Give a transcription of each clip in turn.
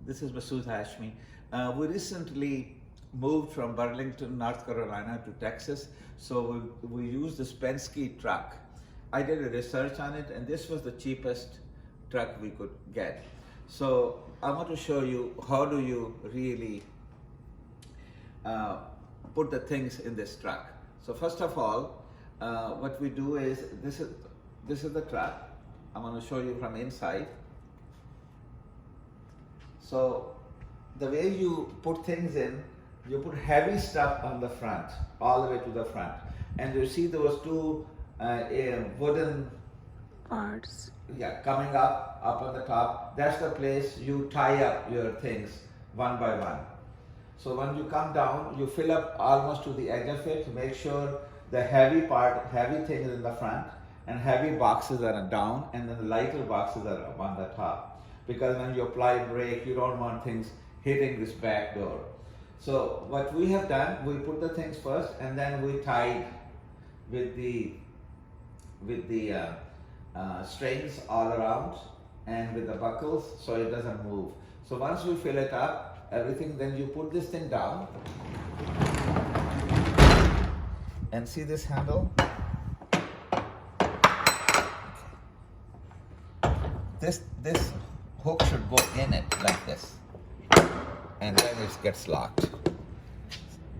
This is Masood Hashmi. We recently moved from Burlington, North Carolina to Texas, so we used this Penske truck. I did a research on it, and this was the cheapest truck we could get. So I want to show you how do you really uh, put the things in this truck. So first of all, what we do is this is the truck. I'm going to show you from inside. So the way you put things in, you put heavy stuff on the front, all the way to the front, and you see those two wooden Parts. coming up on the top. That's the place you tie up your things one by one. So when you come down, you fill up almost to the edge of it to make sure the heavy thing is in the front, and heavy boxes are down, and then the lighter boxes are up on the top. Because when you apply brake, you don't want things hitting this back door. So what we have done, we put the things first, and then we tied with the strings all around and with the buckles, so it doesn't move. So once we fill it up, everything, then you put this thing down, and see this handle? This hook should go in it like this, and then it gets locked.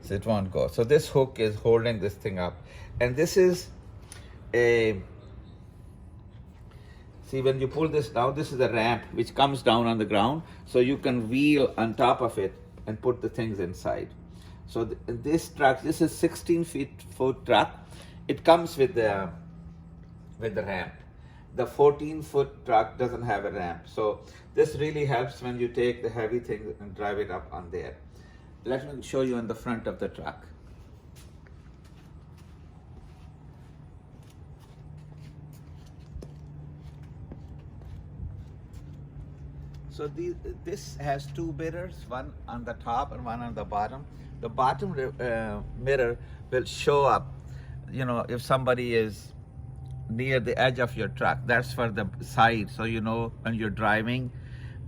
So it won't go. So this hook is holding this thing up, and this is see, when you pull this down, this is a ramp which comes down on the ground, so you can wheel on top of it and put the things inside. So this truck, this is 16-foot truck. It comes with the ramp. The 14-foot truck doesn't have a ramp. So this really helps when you take the heavy thing and drive it up on there. Let me show you on the front of the truck. So this has two mirrors, one on the top and one on the bottom. The bottom mirror will show up, if somebody is near the edge of your truck. That's for the side, so you know when you're driving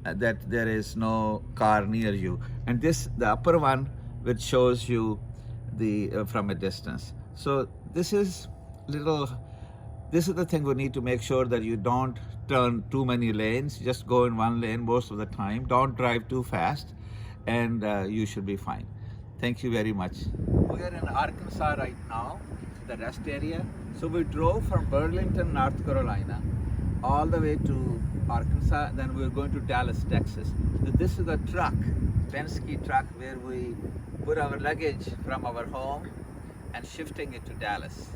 that there is no car near you. And the upper one, which shows you the from a distance. So this is the thing we need to make sure that you don't turn too many lanes. Just go in one lane most of the time. Don't drive too fast, and you should be fine. Thank you very much. We are in Arkansas right now, the rest area. So we drove from Burlington, North Carolina, all the way to Arkansas. Then we're going to Dallas, Texas. So this is a truck, Penske truck, where we put our luggage from our home and shifting it to Dallas.